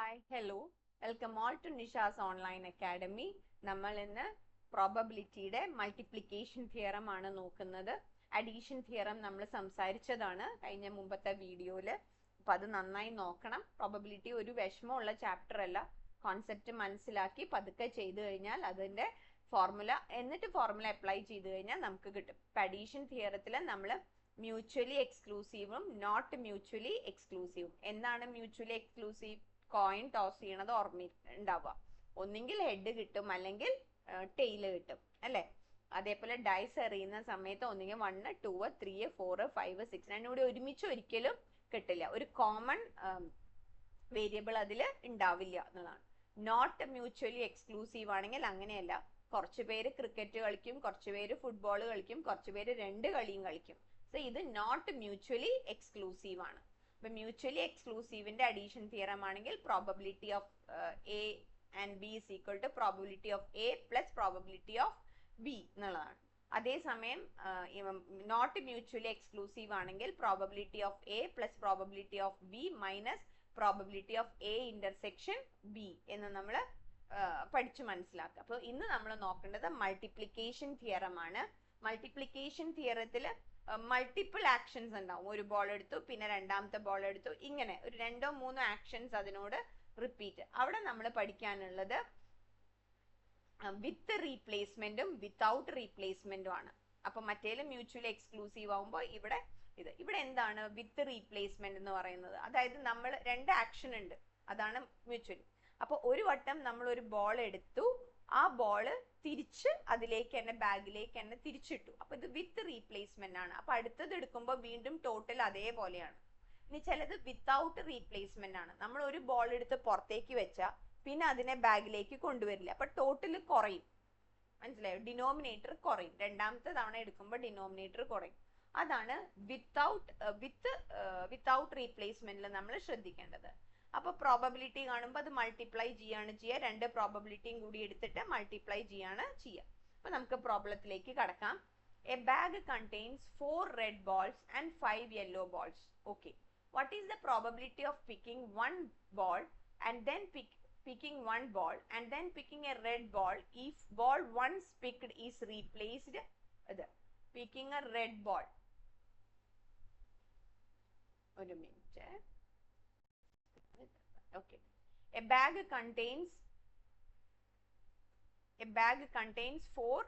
Hi, hello. Welcome all to Nisha's Online Academy. നമ്മൾ ഇന്ന് പ്രോബബിലിറ്റിയുടെ multiplication theorem ആണ് നോക്കുന്നത്. അഡീഷൻ തിയറം നമ്മൾ സംസാരിച്ചതാണ് കഴിഞ്ഞ മുമ്പത്തെ വീഡിയോയിൽ. അപ്പൊ അത് നന്നായി നോക്കണം. പ്രോബബിലിറ്റി ഒരു വിഷമമുള്ള ചാപ്റ്റർ അല്ല. കോൺസെപ്റ്റ് മനസ്സിലാക്കി പതുക്കെ ചെയ്തു കഴിഞ്ഞാൽ അതിന്റെ ഫോർമുല അപ്ലൈ ചെയ്തു കഴിഞ്ഞാൽ നമുക്ക് കിട്ടും. ഇപ്പൊ അഡീഷൻ തിയറത്തിൽ നമ്മൾ മ്യൂച്വലി എക്സ്ക്ലൂസീവും നോട്ട് മ്യൂച്വലി എക്സ്ക്ലൂസീവും. എന്താണ് മ്യൂച്വലി എക്സ്ക്ലൂസീവ്? കോയിൻ ടോസ് ചെയ്യണത് ഉണ്ടാവുക. ഒന്നെങ്കിൽ ഹെഡ് കിട്ടും അല്ലെങ്കിൽ ടെയില് കിട്ടും അല്ലെ. അതേപോലെ ഡൈസ് എറിയുന്ന സമയത്ത് ഒന്നെങ്കിൽ 1, 2, 3, 4, 5, 6 രണ്ടും കൂടി ഒരുമിച്ച് ഒരിക്കലും കിട്ടില്ല. ഒരു കോമൺ വേരിയബിൾ അതിൽ ഉണ്ടാവില്ല എന്നുള്ളതാണ്. നോട്ട് മ്യൂച്വലി എക്സ്ക്ലൂസീവ് ആണെങ്കിൽ അങ്ങനെയല്ല. കുറച്ചു പേര് ക്രിക്കറ്റ് കളിക്കും, കുറച്ചു പേര് ഫുട്ബോൾ കളിക്കും, കുറച്ചു പേര് രണ്ട് കളിയും കളിക്കും. സോ ഇത് നോട്ട് മ്യൂച്വലി എക്സ്ക്ലൂസീവ് ആണ്. ഇപ്പൊ മ്യൂച്വലി എക്സ്ക്ലൂസീവിന്റെ അഡീഷൻ തിയറം ആണെങ്കിൽ probability of A and B is equal to probability of A plus probability of B എന്നുള്ളതാണ്. അതേസമയം നോട്ട് മ്യൂച്വലി എക്സ്ക്ലൂസീവ് ആണെങ്കിൽ probability of A plus probability of B minus probability of A intersection B എന്ന് നമ്മൾ പഠിച്ചു മനസ്സിലാക്കുക. അപ്പോൾ ഇന്ന് നമ്മൾ നോക്കേണ്ടത് മൾട്ടിപ്ലിക്കേഷൻ തിയറം ആണ്. മൾട്ടിപ്ലിക്കേഷൻ തിയറത്തിൽ മൾട്ടിപ്പിൾ ആക്ഷൻസ് ഉണ്ടാവും. ഒരു ബോൾ എടുത്തു, പിന്നെ രണ്ടാമത്തെ ബോൾ എടുത്തു, ഇങ്ങനെ ഒരു 2 or 3 ആക്ഷൻസ് അതിനോട് റിപ്പീറ്റ്. അവിടെ നമ്മൾ പഠിക്കാനുള്ളത് വിത്ത് റീപ്ലേസ്മെന്റും വിത്തൗട്ട് റീപ്ലേസ്മെന്റും ആണ്. അപ്പൊ മറ്റേലും മ്യൂച്വലി എക്സ്ക്ലൂസീവ് ആവുമ്പോൾ ഇവിടെ എന്താണ് വിത്ത് റീപ്ലേസ്മെന്റ് എന്ന് പറയുന്നത്? അതായത് നമ്മൾ 2 ആക്ഷൻ ഉണ്ട്, അതാണ് മ്യൂച്വലി. അപ്പൊ ഒരു വട്ടം നമ്മൾ ഒരു ബോൾ എടുത്തു, ആ ബോള് തിരിച്ച് അതിലേക്ക് തന്നെ ബാഗിലേക്ക് തന്നെ തിരിച്ചിട്ടു. അപ്പൊ ഇത് വിത്ത് റീപ്ലേസ്മെന്റ് ആണ്. അപ്പൊ അടുത്തത് എടുക്കുമ്പോൾ വീണ്ടും ടോട്ടൽ അതേപോലെയാണ്. ഇനി ചിലത് വിത്തൗട്ട് റീപ്ലേസ്മെന്റ് ആണ്. നമ്മൾ ഒരു ബോൾ എടുത്ത് പുറത്തേക്ക് വെച്ചാൽ പിന്നെ അതിനെ ബാഗിലേക്ക് കൊണ്ടുവരില്ല. അപ്പൊ ടോട്ടൽ കുറയും. മനസ്സിലായോ? ഡിനോമിനേറ്റർ കുറയും. രണ്ടാമത്തെ തവണ എടുക്കുമ്പോൾ ഡിനോമിനേറ്റർ കുറയും. അതാണ് വിത്തൗട്ട് റീപ്ലേസ്മെന്റിൽ നമ്മൾ ശ്രദ്ധിക്കേണ്ടത്. അപ്പൊ പ്രോബബിലിറ്റി കാണുമ്പോൾ അത് മൾട്ടിപ്ലൈ ചെയ്യാണ് ചെയ്യുക. 2 പ്രോബബിലിറ്റിയും കൂടി എടുത്തിട്ട് മൾട്ടിപ്ലൈ ചെയ്യാണ് ചെയ്യുക. അപ്പൊ നമുക്ക് പ്രോബ്ലത്തിലേക്ക് കടക്കാം. A bag contains 4 red balls and 5 yellow balls. Okay, what is the probability of picking 1 ball and then picking 1 ball and then picking a red ball if ball once picked is replaced with picking a red ball? ഒരു minute. Okay, a bag contains 4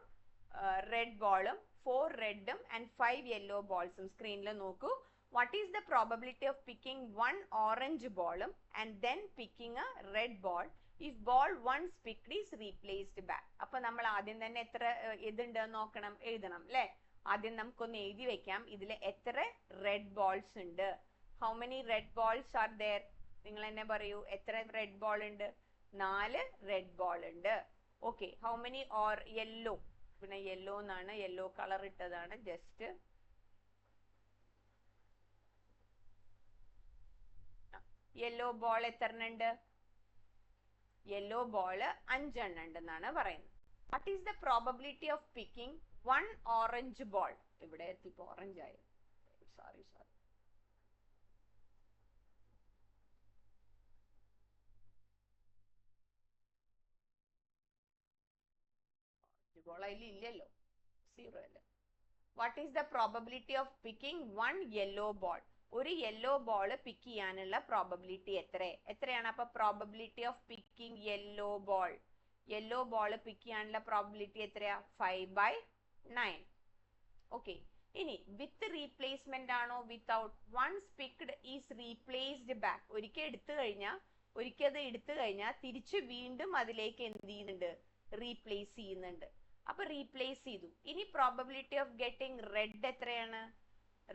red ballum, 4 redum and 5 yellow ballsum. Screen la noku. What is the probability of picking 1 orange ballum and then picking a red ball if ball once picked is replaced back? അപ്പൊ നമ്മൾ ആദ്യം തന്നെ എത്ര ഇതുണ്ട് നോക്കണം, എഴുതണം അല്ലെ. ആദ്യം നമുക്കൊന്ന് എഴുതി വെക്കാം. ഇതിൽ എത്ര റെഡ് ബോൾസ് ഉണ്ട്? How many red balls are there? നിങ്ങൾ എന്നെ പറയൂ, എത്ര റെഡ് ബോൾ ഉണ്ട്? 4 റെഡ് ബോൾ ഉണ്ട്. Okay, how many or yellow? പിന്നെ യെല്ലോ എന്നാണ്, യെല്ലോ കളർ ഇട്ടതാണ് ജസ്റ്റ്. യെല്ലോ ബോൾ എത്ര ഉണ്ട്? യെല്ലോ ബോൾ 5 എണ്ണം ഉണ്ടെന്നാണ് പറയുന്നത്. What is the probability of picking 1 orange ball? ഇവിടെ എത്തിപ്പോ ഓറഞ്ച് ആയി. സോറി. ബോൾ അതിൽ ഇല്ലല്ലോ, 0 അല്ലേ. What is the probability of picking 1 yellow ball? ഒരു യെല്ലോ ബോൾ പിക്ക് ചെയ്യാനുള്ള പ്രോബബിലിറ്റി എത്രയാണ്? അപ്പൊ probability of picking yellow ball പിക്ക് ചെയ്യാനുള്ള പ്രോബബിലിറ്റി എത്രയാ? 5/9. ഓക്കെ, ഇനി വിത്ത് റീപ്ലേസ്മെന്റ് ആണോ without? Once picked is replaced back. ഒരിക്കൽ എടുത്തു കഴിഞ്ഞാൽ തിരിച്ച് വീണ്ടും അതിലേക്ക് എന്ത് ചെയ്യുന്നുണ്ട്? റീപ്ലേസ് ചെയ്യുന്നുണ്ട്. അപ്പൊ റീപ്ലേസ് ചെയ്തു. ഇനി പ്രോബബിലിറ്റി ഓഫ് ഗെറ്റിംഗ് റെഡ് എത്രയാണ്?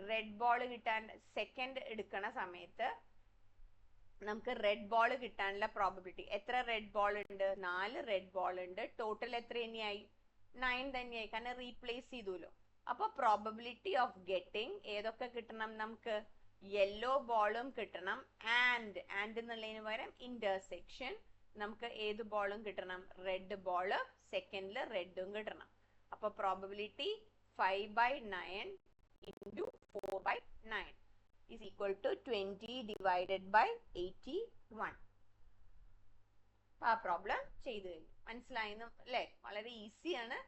റെഡ് ബോൾ കിട്ടാൻ സെക്കൻഡ് എടുക്കണ സമയത്ത് നമുക്ക് റെഡ് ബോൾ കിട്ടാനുള്ള പ്രോബബിലിറ്റി എത്ര? റെഡ് ബോൾ ഉണ്ട്? 4 റെഡ് ബോൾ ഉണ്ട്. ടോട്ടൽ എത്ര തന്നെയായി? 9 തന്നെയായി, കാരണം റീപ്ലേസ് ചെയ്തുല്ലോ. അപ്പൊ പ്രോബബിലിറ്റി ഓഫ് ഗെറ്റിംഗ് ഏതൊക്കെ കിട്ടണം നമുക്ക്? യെല്ലോ ബോളും കിട്ടണം, ആൻഡ് എന്നുള്ളതിന് പകരം ഇന്റർസെക്ഷൻ നമുക്ക് ഏത് ബോളും കിട്ടണം? റെഡ് ബോള്, സെക്കൻഡില് റെഡും കിട്ടണം. അപ്പൊ probability 5/9 into 4/9 is equal to 20 divided by 81. ആ പ്രോബ്ലം ചെയ്തു കഴിഞ്ഞു. മനസ്സിലായെന്നും അല്ലെ? വളരെ ഈസിയാണ്.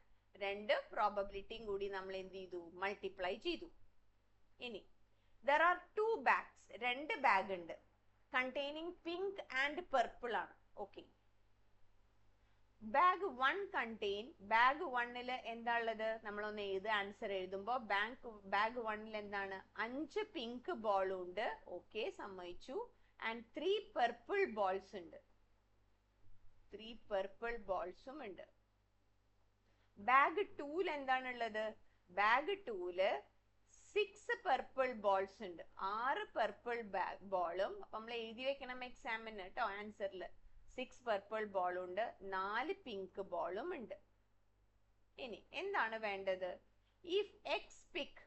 രണ്ട് പ്രോബബിലിറ്റിയും കൂടി നമ്മൾ എന്ത് ചെയ്തു? മൾട്ടിപ്ലൈ ചെയ്തു. ഇനി there are two bags, രണ്ട് ബാഗ് ഉണ്ട്, containing pink and purple ആണ്. ഓക്കെ, ബാഗ് 1 contain, ബാഗ് 1 എന്താ ഉള്ളത്? നമ്മളൊന്ന് എഴുതുക. ആൻസർ എഴുതുമ്പോ ബാഗ് 1 എന്താണ്? 5 പിങ്ക് ബോളും ഉണ്ട്. ഓക്കെ, സമ്മതിച്ചു. ആൻഡ് 3 purple balls ഉണ്ട്. 3 purple balls ഉണ്ട്. ബാഗ് 2 എന്താണുള്ളത്? ബാഗ് 2 6 purple balls ഉണ്ട്. 6 purple ബോളും. അപ്പൊ നമ്മൾ എഴുതി വെക്കണം എക്സാമിന് കേട്ടോ. ആൻസറിൽ 6 purple ബോൾ ഉണ്ട്, 4 പിങ്ക് ബോളും ഉണ്ട്. ഇനി എന്താണ് വേണ്ടത്? ഇഫ് എക്സ് പിക്ക്,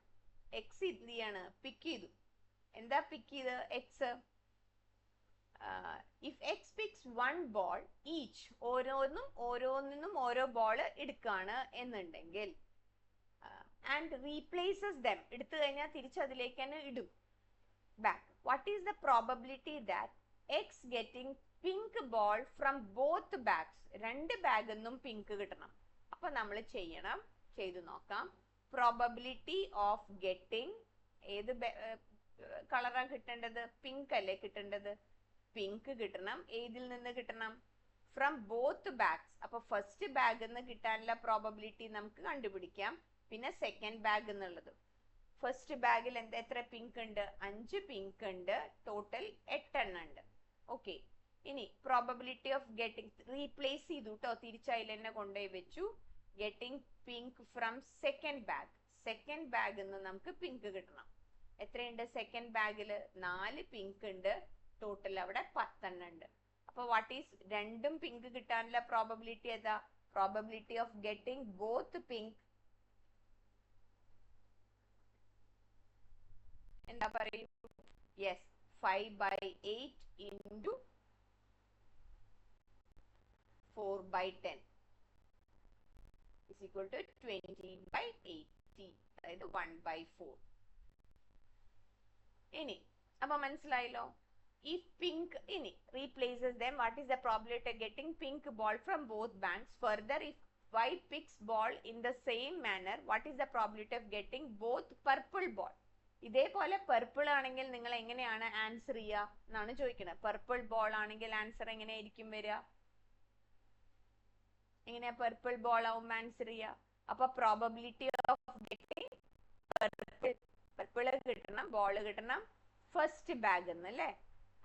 എക്സ് എന്താണ്? പിക്ക് ചെയ്തു. എന്താ പിക്ക് ചെയ്ത്? X. If X picks 1 ball each, ഓരോന്നിനും ഓരോ ബോൾ എടുക്കാണ് എന്നുണ്ടെങ്കിൽ, ആൻഡ് റീപ്ലേസസ് ദം, എടുത്തു കഴിഞ്ഞാൽ തിരിച്ച് അതിലേക്ക് തന്നെ ഇടും back. What is the probability that X getting pink ball from both bags? രണ്ട് ബാഗിൽ നിന്നും പിങ്ക് കിട്ടണം. അപ്പൊ നമ്മൾ ചെയ്യണം, ചെയ്തു നോക്കാം. പ്രോബബിലിറ്റി ഓഫ് ഗെറ്റിംഗ്, ഏത് കളറാണ് കിട്ടേണ്ടത്? പിങ്ക് അല്ലേ കിട്ടേണ്ടത്? പിങ്ക് കിട്ടണം. ഏതിൽ നിന്ന് കിട്ടണം? From both bags. അപ്പൊ ഫസ്റ്റ് ബാഗിൽ നിന്ന് കിട്ടാനുള്ള പ്രോബബിലിറ്റി നമുക്ക് കണ്ടുപിടിക്കാം. പിന്നെ സെക്കൻഡ് ബാഗ് എന്നുള്ളത്. ഫസ്റ്റ് ബാഗിൽ എത്ര പിങ്ക് ഉണ്ട്? 5 പിങ്ക് ഉണ്ട്. ടോട്ടൽ 8 എണ്ണം ഉണ്ട്. ഓക്കെ, ഇനി പ്രോബബിലിറ്റി ഓഫ് ഗെറ്റിംഗ് റീപ്ലേസ് ചെയ്തു കേട്ടോ. തിരിച്ചതിൽ തന്നെ കൊണ്ടുപോയി വെച്ചു. Getting pink from second bag. Second ബാഗിൽ നിന്ന് നമുക്ക് പിങ്ക് കിട്ടണം. എത്രയുണ്ട്? സെക്കൻഡ് ബാഗിൽ 4 പിങ്ക് ഉണ്ട്. ടോട്ടൽ അവിടെ 10 എണ്ണം ഉണ്ട്. അപ്പൊ വാട്ട് ഈസ് രണ്ടും പിങ്ക് കിട്ടാനുള്ള പ്രോബബിലിറ്റി ഏതാ? Probability of getting both pink എന്താ പറയൂ? Yes, 5/8 into 4/10 is equal to 20/80, അതായത് 1/4. ഇനി അപ്പൊ മനസ്സിലായല്ലോ. If pink ini replaces them, what is the probability of getting pink ball from both banks? Further, if white picks ball in the same manner, what is the probability of getting both purple ball? ഇതേപോലെ purple ആണെങ്കിൽ നിങ്ങൾ എങ്ങനെയാണ് answer ചെയ്യുക എന്നാണ് ചോദിക്കുന്നത്. Purple ball ആണെങ്കിൽ answer എങ്ങനെയായിരിക്കും വരിക? എങ്ങനെയാ പർപ്പിൾ ബോൾ ആവുമ്പോൾ ആൻസർ ചെയ്യുക? അപ്പൊ പ്രോബബിലിറ്റി ഓഫ് ഗെറ്റിംഗ് പർപ്പിൾ കിട്ടണം, ബോൾ കിട്ടണം ഫസ്റ്റ് ബാഗ് അല്ലേ?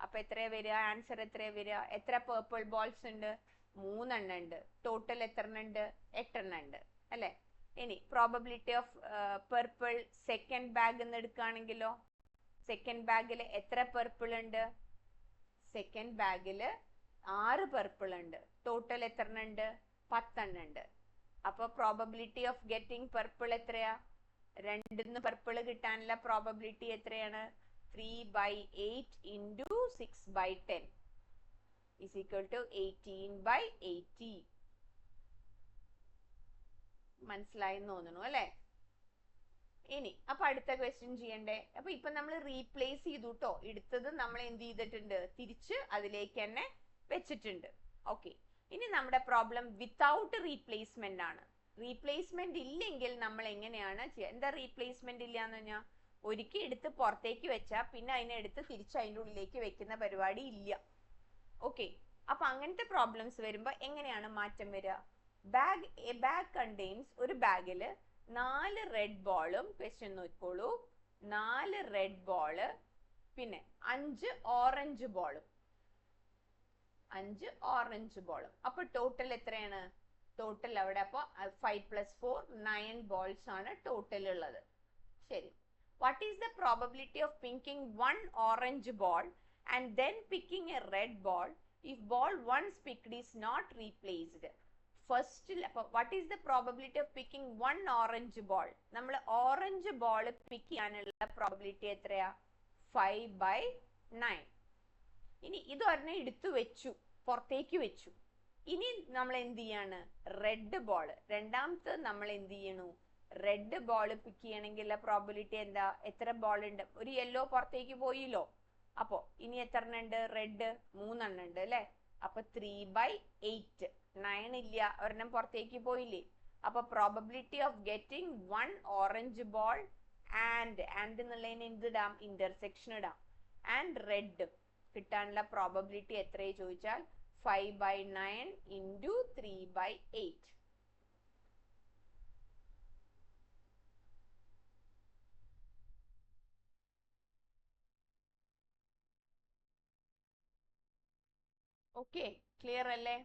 അപ്പൊ എത്രയാ വരിക? ആൻസർ എത്രയാ വരിക? എത്ര പർപ്പിൾ ബോൾസ് ഉണ്ട്? 3 എണ്ണം ഉണ്ട്. ടോട്ടൽ എത്ര എണ്ണം ഉണ്ട്? 8 എണ്ണം ഉണ്ട് അല്ലെ? ഇനി probability of purple second bag എന്ന് എടുക്കുകയാണെങ്കിലോ, സെക്കൻഡ് ബാഗിൽ എത്ര പർപ്പിൾ ഉണ്ട്? സെക്കൻഡ് ബാഗിൽ 6 പർപ്പിൾ ഉണ്ട്. ടോട്ടൽ എത്ര എണ്ണം ഉണ്ട്? 10 എണ്ണം ഉണ്ട്. അപ്പൊ പ്രോബബിലിറ്റി ഓഫ് ഗെറ്റിംഗ് പർപ്പിൾ എത്രയാ? 2 പർപ്പിൾ കിട്ടാനുള്ള പ്രോബബിലിറ്റി എത്രയാണ്? 3/8 into 6/10 is equal to 18/80. മനസ്സിലായെന്ന് തോന്നുന്നു അല്ലെ? ഇനി അപ്പൊ അടുത്ത ക്വസ്റ്റ്യൻ ചെയ്യണ്ടേ? അപ്പൊ ഇപ്പൊ നമ്മൾ റീപ്ലേസ് ചെയ്തു കേട്ടോ. എടുത്തത് നമ്മൾ എന്ത് ചെയ്തിട്ടുണ്ട്? തിരിച്ച് അതിലേക്ക് തന്നെ വെച്ചിട്ടുണ്ട്. ഓക്കെ, ഇനി നമ്മുടെ പ്രോബ്ലം വിത്തൗട്ട് റീപ്ലേസ്മെന്റ് ആണ്. റീപ്ലേസ്മെന്റ് ഇല്ലെങ്കിൽ നമ്മൾ എങ്ങനെയാണ് ചെയ്യുക? എന്താ റീപ്ലേസ്മെന്റ് ഇല്ലാന്ന് പറഞ്ഞാൽ ഒരിക്കൽ എടുത്ത് പുറത്തേക്ക് വെച്ചാൽ പിന്നെ അതിനെ എടുത്ത് തിരിച്ച് അതിൻ്റെ ഉള്ളിലേക്ക് വെക്കുന്ന പരിപാടി ഇല്ല. ഓക്കെ, അപ്പൊ അങ്ങനത്തെ പ്രോബ്ലംസ് വരുമ്പോ എങ്ങനെയാണ് മാറ്റം വരിക? ബാഗ് കണ്ടെയ്ൻസ്, ഒരു ബാഗില് 4 റെഡ് ബോളും, ക്വസ്റ്റ്യൻ നോക്കിക്കോളൂ, 4 റെഡ് ബോള്, പിന്നെ 5 ഓറഞ്ച് ബോളും, 5 ഓറഞ്ച് ബോളും. അപ്പൊ ടോട്ടൽ എത്രയാണ്? ടോട്ടൽ അവിടെ അപ്പൊ 5 + 4 9 ബോൾസ് ആണ് ടോട്ടൽ ഉള്ളത്. ശരി, what is the probability of picking 1 orange ball and then picking a red ball if ball once picked is not replaced? First, what is the probability of picking 1 orange ball? നമ്മൾ orange ball പിക്ക് ചെയ്യാനുള്ള probability എത്രയാ? 5/9. ഇനി ഇതൊരെണ്ണം എടുത്തു വെച്ചു, പുറത്തേക്ക് വെച്ചു. ഇനി നമ്മൾ എന്ത് ചെയ്യാണ്? റെഡ് ബോൾ, രണ്ടാമത്തെ നമ്മൾ എന്ത് ചെയ്യണു? റെഡ് ബോൾ പിക്ക് ചെയ്യണമെങ്കിൽ പ്രോബിലിറ്റി എന്താ? എത്ര ബോൾ ഉണ്ട്? ഒരു യെല്ലോ പുറത്തേക്ക് പോയില്ലോ. അപ്പോ ഇനി എത്ര എണ്ണം ഉണ്ട്? റെഡ് 3 എണ്ണം ഉണ്ട് അല്ലെ? അപ്പൊ 3/8. 9 ഇല്ല, ഒരെണ്ണം പുറത്തേക്ക് പോയില്ലേ. അപ്പൊ probability of getting 1 orange ball and എന്നുള്ളതിന് എന്തിടാം, ഇന്റർസെക്ഷൻ ഇടാം, ആൻഡ് റെഡ് കിട്ടാനുള്ള പ്രോബബിലിറ്റി എത്രയെ ചോദിച്ചാൽ 5/9 ഇൻറ്റു 3/8. ഓക്കെ, ക്ലിയർ അല്ലേ?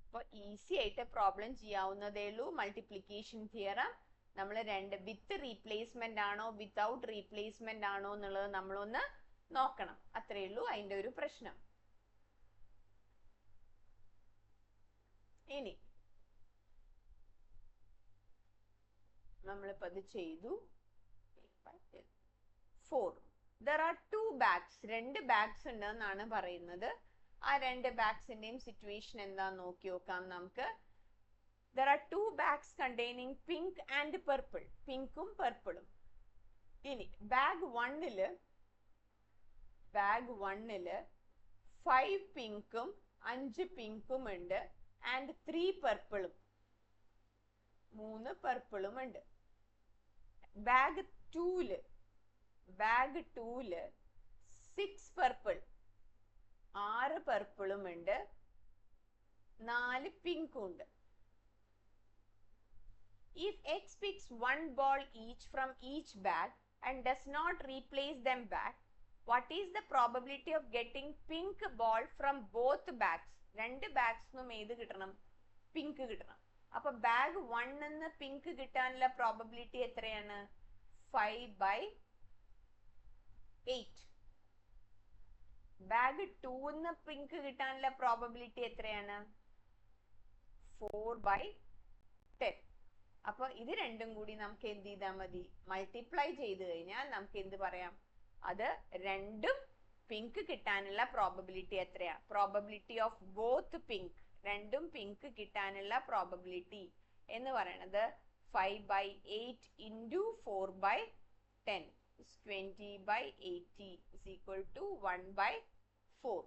അപ്പൊ ഈസി ആയിട്ട് പ്രോബ്ലം ചെയ്യാവുന്നതേ ഉള്ളൂ. മൾട്ടിപ്ലിക്കേഷൻ തിയറം നമ്മൾ രണ്ട് വിത്ത് റീപ്ലേസ്മെന്റ് ആണോ വിത്തൗട്ട് റീപ്ലേസ്മെന്റ് ആണോ എന്നുള്ളത് നമ്മളൊന്ന് നോക്കണം. അത്രേ ഉള്ളൂ അതിന്റെ ഒരു പ്രശ്നം. ഇനി നമ്മളിപ്പോ അത് ചെയ്തു. 4. There are 2 bags. 2 bags ഉണ്ടെന്നാണ് പറയുന്നത്. ആ 2 ബാഗ്സിന്റെയും സിറ്റുവേഷൻ എന്താന്ന് നോക്കി നോക്കാം നമുക്ക്. There are 2 bags containing pink and purple. പിങ്കും പർപ്പിളും. ഇനി ബാഗ് 1-ല് 5 പിങ്കും 5 പിങ്കും ഉണ്ട് ആൻഡ് 3 പർപ്പിളും, 3 പർപ്പിളും ഉണ്ട്. ബാഗ് 2-ല് 6 പർപ്പിൾ, 6 പർപ്പിളും ഉണ്ട്, 4 പിങ്കും ഉണ്ട്. If X picks 1 ball each from each bag and does not replace them back, what is the probability of getting pink ball from both bags? 2 ബാഗ്സിനും ഏത് കിട്ടണം, പിങ്ക് കിട്ടണം. അപ്പൊ ബാഗ് 1-ന്ന് പിങ്ക് കിട്ടാനുള്ള probability എത്രയാണ്, 5/8. Bag 2-ന്ന് pink കിട്ടാനുള്ള probability എത്രയാണ്, 4/10. അപ്പൊ ഇത് രണ്ടും കൂടി നമുക്ക് എന്ത് ചെയ്താൽ മതി, മൾട്ടിപ്ലൈ ചെയ്ത് കഴിഞ്ഞാൽ നമുക്ക് എന്ത് പറയാം, അത് രണ്ടും പിങ്ക് കിട്ടാനുള്ള പ്രോബബിലിറ്റി എത്രയാ, പ്രോബബിലിറ്റി ഓഫ് ബോത്ത് പിങ്ക്, രണ്ടും പിങ്ക് കിട്ടാനുള്ള പ്രോബബിലിറ്റി എന്ന് പറയുന്നത് 5/8 into 4/10 is 20/80 is equal to 1/4.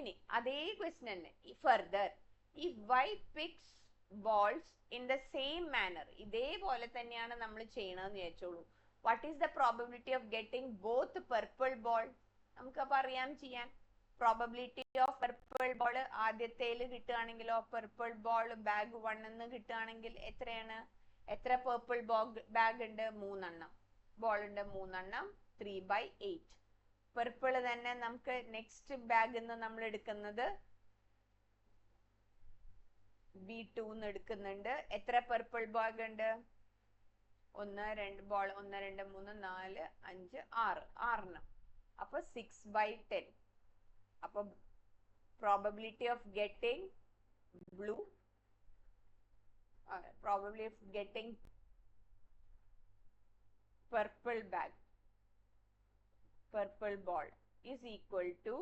ഇനി അതേ ക്വസ്റ്റ്യൻ തന്നെ further. If Y picks balls in the same manner, ഇതേപോലെ തന്നെയാണ് നമ്മൾ ചെയ്യണമെന്ന് വിചാരിച്ചോളൂ. What is the probability of getting both purple ball? നമുക്കപ്പോൾ അറിയാം ചെയ്യാൻ. പ്രോബബിലിറ്റി ഓഫ് പർപ്പിൾ ബോൾ ആദ്യത്തേല് കിട്ടുകയാണെങ്കിലോ, പർപ്പിൾ ബോൾ ബാഗ് 1-ന്ന് കിട്ടുകയാണെങ്കിൽ എത്രയാണ്, എത്ര പർപ്പിൾ ബാഗ് ഉണ്ട്, 3 എണ്ണം, ബോൾ ഉണ്ട് 3 എണ്ണം, 3/8. പർപ്പിൾ തന്നെ നമുക്ക് നെക്സ്റ്റ് ബാഗിന്ന് നമ്മൾ എടുക്കുന്നത് B2-ന്ന് എടുക്കുന്നുണ്ട്. എത്ര പർപ്പിൾ ബാഗ് ഉണ്ട്, 1 2 ബോൾ, 1 2 3 4 5 6 6എണ്ണം. അപ്പൊ 6/10. അപ്പൊ probability of getting blue, probability of getting purple ball is equal to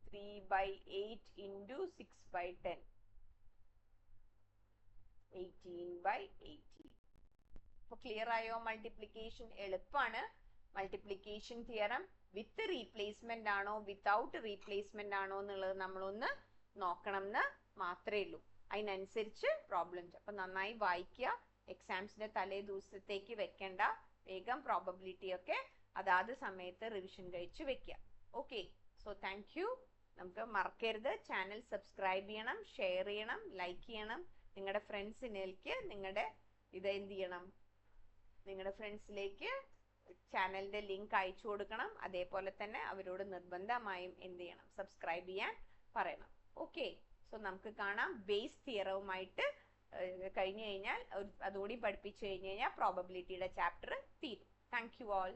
3/8 into 6/10, 18/80. അപ്പൊ ക്ലിയർ ആയോ? മൾട്ടിപ്ലിക്കേഷൻ എളുപ്പമാണ്. മൾട്ടിപ്ലിക്കേഷൻ തിയറം വിത്ത് റീപ്ലേസ്മെന്റ് ആണോ വിത്തൗട്ട് റീപ്ലേസ്മെന്റ് ആണോ എന്നുള്ളത് നമ്മളൊന്ന് നോക്കണം എന്ന് മാത്രമേ ഉള്ളൂ. അതിനനുസരിച്ച് പ്രോബ്ലംസ്. അപ്പൊ നന്നായി വായിക്കുക. എക്സാംസിന്റെ തലേ ദിവസത്തേക്ക് വെക്കേണ്ട, വേഗം പ്രോബബിലിറ്റി ഒക്കെ അതാത് സമയത്ത് റിവിഷൻ കഴിച്ച് വെക്കുക. Okay, so thank you. നമുക്ക് മറക്കരുത് ചാനൽ സബ്സ്ക്രൈബ് ചെയ്യണം, ഷെയർ ചെയ്യണം, ലൈക്ക് ചെയ്യണം. നിങ്ങളുടെ ഫ്രണ്ട്സിലേക്ക് നിങ്ങളുടെ ഇത് എന്ത് ചെയ്യണം, നിങ്ങളുടെ ഫ്രണ്ട്സിലേക്ക് ചാനലിന്റെ ലിങ്ക് അയച്ചു കൊടുക്കണം. അതേപോലെ തന്നെ അവരോട് നിർബന്ധമായും എന്ത് ചെയ്യണം, സബ്സ്ക്രൈബ് ചെയ്യാൻ പറയണം. ഓക്കെ, സോ നമുക്ക് കാണാം. ബേസ് തിയറവുമായിട്ട് കഴിഞ്ഞു കഴിഞ്ഞാൽ അതുകൂടി പഠിപ്പിച്ചു കഴിഞ്ഞു കഴിഞ്ഞാൽ പ്രോബബിലിറ്റിയുടെ ചാപ്റ്റർ തീരും. Thank you all.